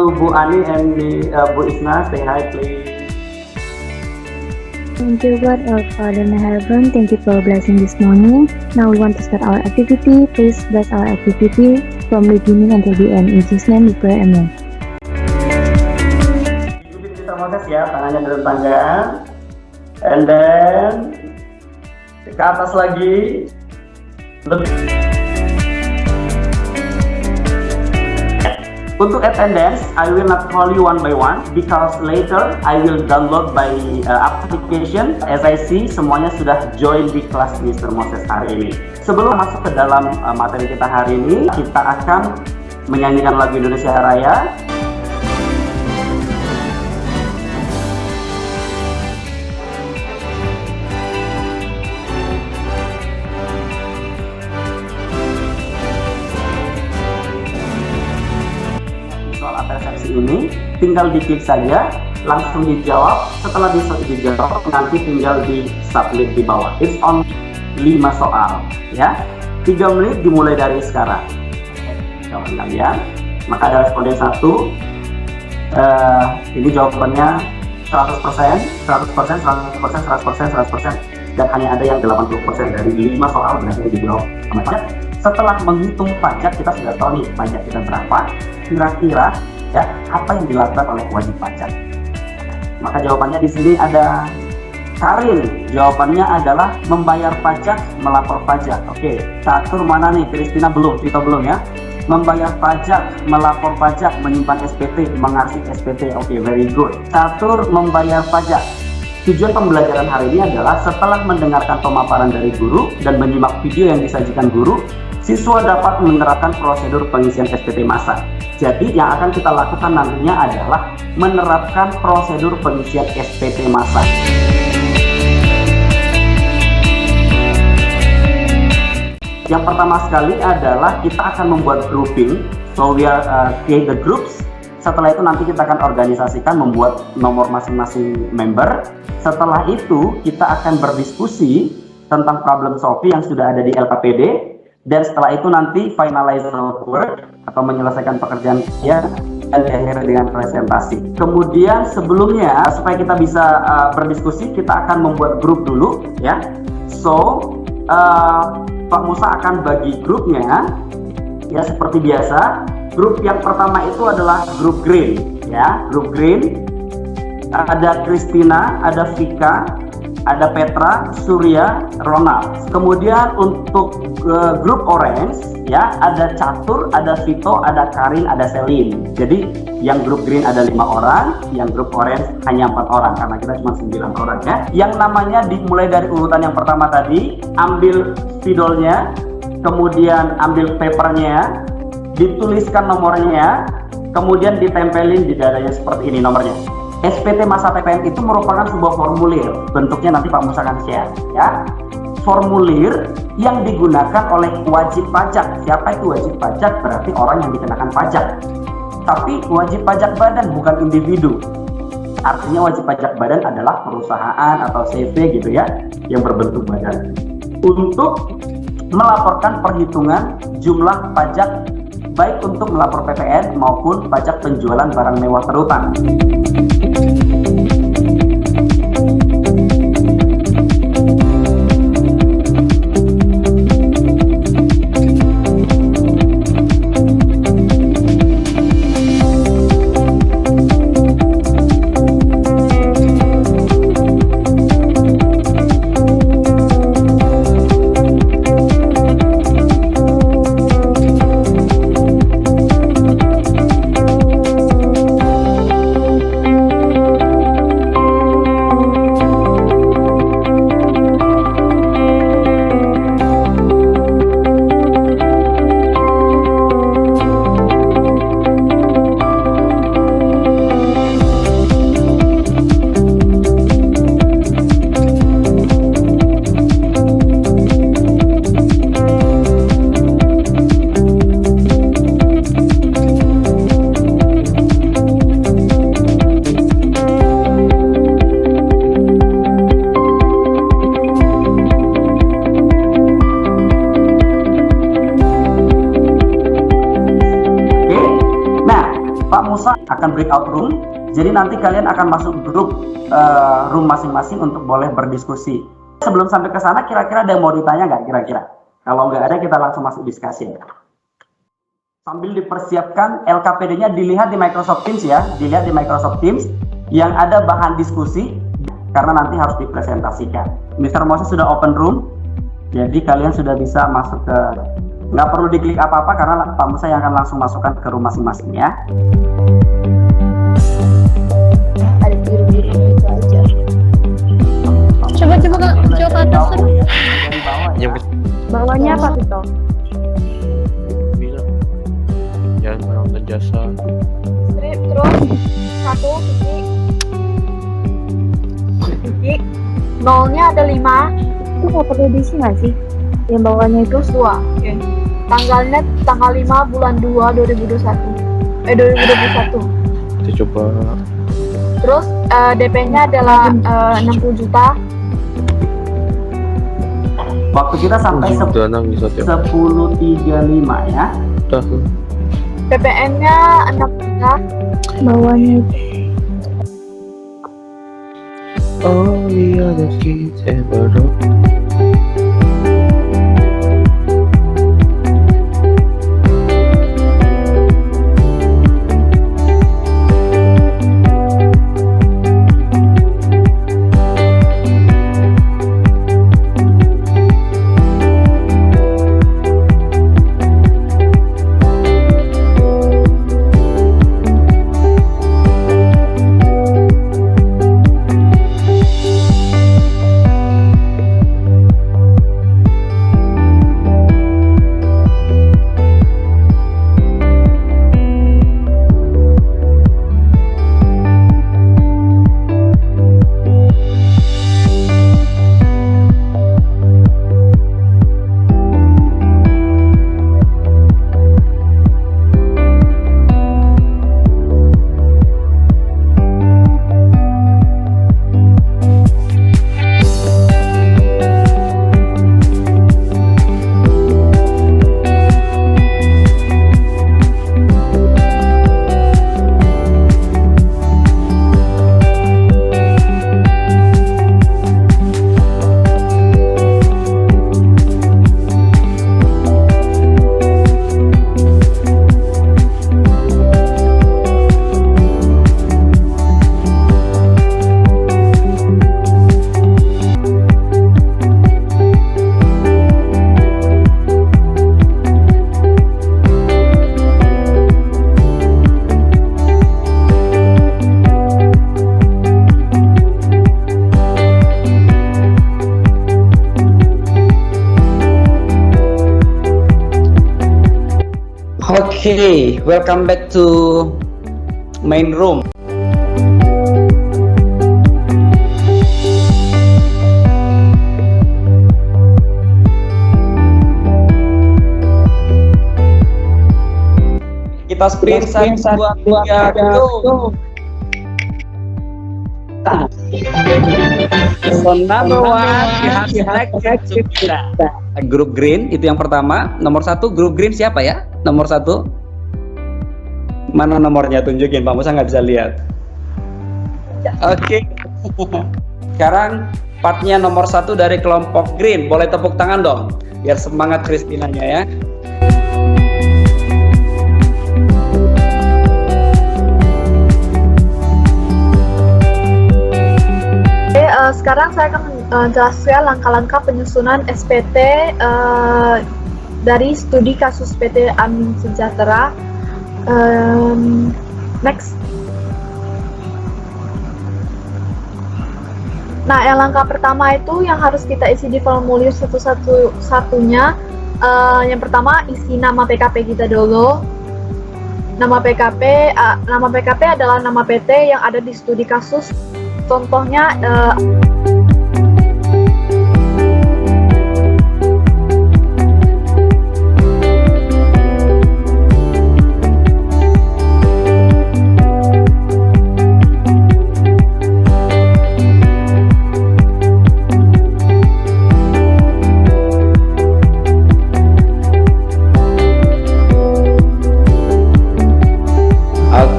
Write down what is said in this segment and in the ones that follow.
to Bu Ani and Bu Isna. Say hi, please. Thank you God our Father in heaven. Thank you for blessing this morning. Now we want to start our activity. Please bless our activity from beginning until the end. In Jesus' name we pray, Amen. Ikuti Mr. Moses ya, tangannya dalam tangan. And then ke atas lagi. Untuk attendance, I will not call you one by one because later I will download by application. As I see, semuanya sudah join di kelas Mr. Moses hari ini. Sebelum masuk ke dalam materi kita hari ini, kita akan menyanyikan lagu Indonesia Raya. Ini tinggal diklik saja, langsung dijawab. Setelah dijawab nanti tinggal di submit di bawah. It's on 5 soal ya. 3 menit dimulai dari sekarang. Kawan kalian, maka ada responden 1. Ini jawabannya 100%, 100%, 100%, 100%, 100%, dan hanya ada yang 80% dari 5 soal berhasil dijawab sama pajak. Setelah menghitung pajak, kita sudah tahu nih pajak kita berapa. Kira-kira ya, apa yang dilakukan oleh wajib pajak? Maka jawabannya di sini ada Karin. Jawabannya adalah membayar pajak, melapor pajak. Oke, catur mana nih? Kristina belum, Vito belum ya. Membayar pajak, melapor pajak, menyimpan SPT, mengarsip SPT. Oke, very good. Catur membayar pajak. Tujuan pembelajaran hari ini adalah setelah mendengarkan pemaparan dari guru dan menyimak video yang disajikan guru, siswa dapat menerapkan prosedur pengisian SPT massa. Jadi yang akan kita lakukan nantinya adalah menerapkan prosedur pengisian SPT massa. Yang pertama sekali adalah kita akan membuat grouping. So we are create the groups. Setelah itu nanti kita akan organisasikan, membuat nomor masing-masing member. Setelah itu kita akan berdiskusi tentang problem solving yang sudah ada di LKPD. Dan setelah itu nanti finalize work atau menyelesaikan pekerjaan ya, dan diakhiri dengan presentasi. Kemudian sebelumnya supaya kita bisa berdiskusi, kita akan membuat grup dulu ya. So Pak Musa akan bagi grupnya ya seperti biasa. Grup yang pertama itu adalah grup green ya, grup green. Ada Kristina, ada Vika, ada Petra, Surya, Ronald. Kemudian untuk grup orange ya, ada Catur, ada Vito, ada Karin, ada Selin. Jadi yang grup green ada 5 orang, yang grup orange hanya 4 orang karena kita cuma 9 orang ya. Yang namanya dimulai dari urutan yang pertama tadi, ambil spidolnya, kemudian ambil papernya, dituliskan nomornya, kemudian ditempelin di dadanya seperti ini nomornya. SPT masa PPN itu merupakan sebuah formulir, bentuknya nanti Pak Musa akan share ya. Formulir yang digunakan oleh wajib pajak. Siapa itu wajib pajak? Berarti orang yang dikenakan pajak. Tapi wajib pajak badan bukan individu. Artinya wajib pajak badan adalah perusahaan atau CV gitu ya, yang berbentuk badan. Untuk melaporkan perhitungan jumlah pajak baik untuk melapor PPN maupun pajak penjualan barang mewah terutang. menyediakan breakout room. Jadi nanti kalian akan masuk grup room masing-masing untuk boleh berdiskusi. Sebelum sampai ke sana, kira-kira ada yang mau ditanya nggak kira-kira? Kalau nggak ada, kita langsung masuk diskusi. Sambil dipersiapkan, LKPD-nya dilihat di Microsoft Teams ya, dilihat di Microsoft Teams yang ada bahan diskusi karena nanti harus dipresentasikan. Mr. Moses sudah open room, jadi kalian sudah bisa masuk ke, nggak perlu diklik apa-apa karena Pak Musa yang akan langsung masukkan ke room masing-masing ya. Ada biru-biru itu aja. Coba ke atas kan? Bawahnya apa tuh? Jangan menonton jasa. Strip terus 1 titik. Nolnya ada 5. Itu nggak perlu diisi nggak sih? Yang bawahnya itu 2. Oke. Tanggalnya tanggal 5 bulan 2 2021. Kita coba. Terus DP-nya adalah 60 juta. Waktu kita sampai 10.35 ya. Udah. PPN-nya 6 juta. bawahnya itu. Oh iya, the kids ever do. Okay, welcome back to main room. Kita sprint 1, 2, 3, go. So number one, we have selected grup green, itu yang pertama. Nomor 1, grup green siapa ya? Nomor 1. Mana nomornya? Tunjukin, Pak Musa nggak bisa lihat. Oke. Sekarang partnya nomor 1 dari kelompok green. Boleh tepuk tangan dong, biar semangat Kristinanya ya. Sekarang saya akan menjelaskan langkah-langkah penyusunan SPT dari studi kasus PT Amin Sejahtera. Next. Nah, yang langkah pertama itu yang harus kita isi di formulir satu-satunya. Yang pertama, isi nama PKP kita dulu. Nama PKP adalah nama PT yang ada di studi kasus. Contohnya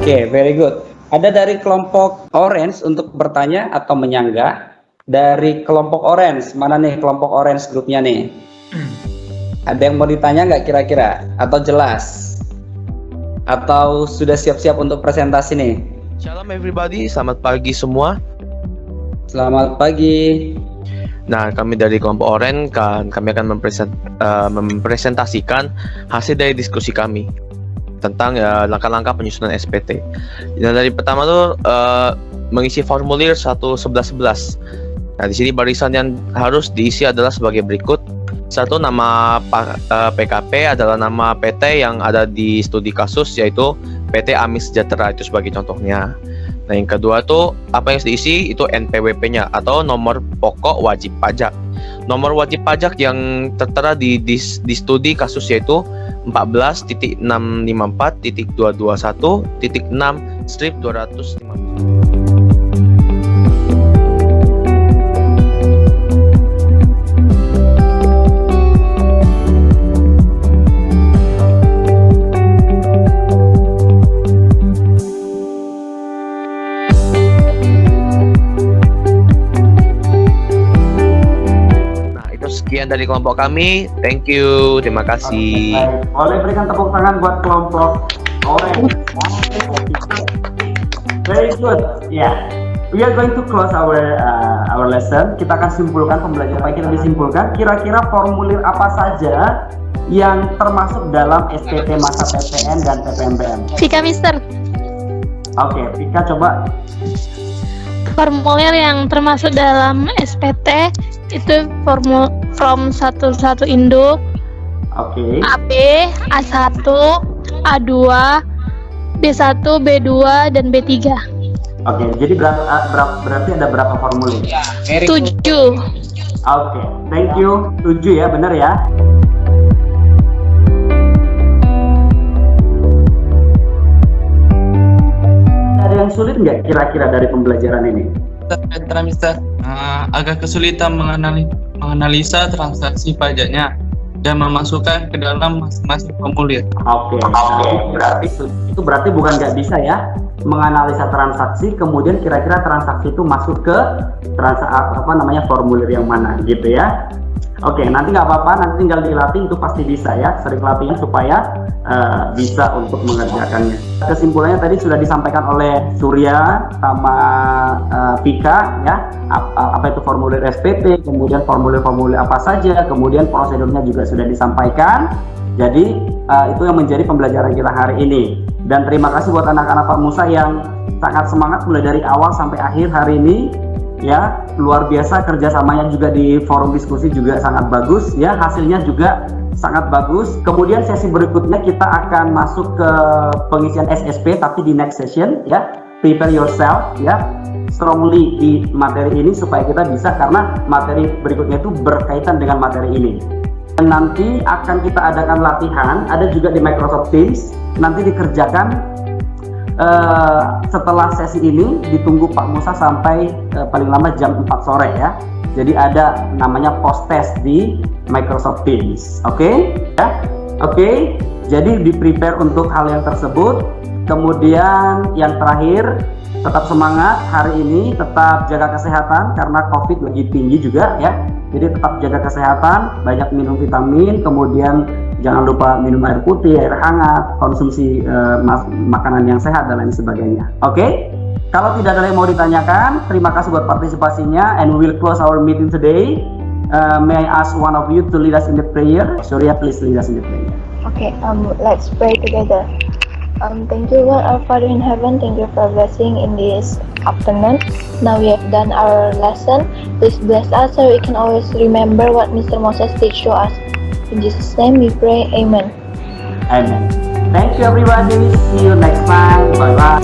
Okay, very good. Ada dari kelompok orange untuk bertanya atau menyanggah. Dari kelompok orange, mana nih kelompok orange grupnya nih? Ada yang mau ditanya nggak kira-kira? Atau jelas? Atau sudah siap-siap untuk presentasi nih? Shalom everybody, selamat pagi semua. Selamat pagi. Nah, kami dari kelompok Orange kami akan mempresentasikan hasil dari diskusi kami tentang langkah-langkah penyusunan SPT. Yang dari pertama tuh mengisi formulir 1.11.11. Nah, di sini barisan yang harus diisi adalah sebagai berikut. Satu, nama PKP adalah nama PT yang ada di studi kasus, yaitu PT Amis Sejahtera, itu sebagai contohnya. Nah, yang kedua tuh apa yang harus diisi itu NPWP-nya atau nomor pokok wajib pajak. Nomor wajib pajak yang tertera di studi kasus yaitu 14.654.221.6/250. Sekian dari kelompok kami. Thank you. Terima kasih. Okay, boleh berikan tepuk tangan buat kelompok orange. Very good. Yeah. We are going to close our lesson. Kita akan simpulkan pembelajaran apa kita disimpulkan. Kira-kira formulir apa saja yang termasuk dalam SPT masa PTN dan PPMBM? Vika, Mister. Oke, Vika coba. Formulir yang termasuk dalam SPT itu from 11 induk, Oke. AB, A1, A2, B1, B2, dan B3. Oke, jadi berarti ada berapa formulir? 7. Oke, thank you. 7 ya, benar ya? Ada yang sulit nggak kira-kira dari pembelajaran ini? Mister, agak kesulitan menganalisa transaksi pajaknya dan memasukkan ke dalam masing-masing formulir. Oke. Berarti bukan nggak bisa ya menganalisa transaksi, kemudian kira-kira transaksi itu masuk ke formulir yang mana gitu ya. Oke, nanti nggak apa-apa, nanti tinggal dilatih, itu pasti bisa ya, sering latihan supaya bisa untuk mengerjakannya. Kesimpulannya tadi sudah disampaikan oleh Surya sama Vika ya, apa itu formulir SPT, kemudian formulir-formulir apa saja, kemudian prosedurnya juga sudah disampaikan. Jadi itu yang menjadi pembelajaran kita hari ini. Dan terima kasih buat anak-anak Pak Musa yang sangat semangat mulai dari awal sampai akhir hari ini. Ya, luar biasa kerjasamanya juga di forum diskusi juga sangat bagus ya, hasilnya juga sangat bagus. Kemudian sesi berikutnya kita akan masuk ke pengisian SSP tapi di next session ya. Prepare yourself ya strongly di materi ini supaya kita bisa, karena materi berikutnya itu berkaitan dengan materi ini. Dan nanti akan kita adakan latihan, ada juga di Microsoft Teams, nanti dikerjakan setelah sesi ini, ditunggu Pak Musa sampai paling lama jam 4 sore ya. Jadi ada namanya post test di Microsoft Teams. Oke? Ya? Oke. Jadi di prepare untuk hal yang tersebut. Kemudian yang terakhir, tetap semangat hari ini, tetap jaga kesehatan karena COVID lagi tinggi juga ya. Jadi tetap jaga kesehatan, banyak minum vitamin, kemudian jangan lupa minum air putih, air hangat, konsumsi makanan yang sehat dan lain sebagainya. Oke? Kalau tidak ada yang mau ditanyakan, terima kasih buat partisipasinya, and we will close our meeting today. May I ask one of you to lead us in the prayer? Surya, please lead us in the prayer. Okay, let's pray together. Thank you, Lord, our Father in heaven. Thank you for blessing in this afternoon. Now we have done our lesson. Please bless us so we can always remember what Mr. Moses teach to us. In Jesus' name we pray. Amen. Amen. Thank you everybody. See you next time. Bye bye.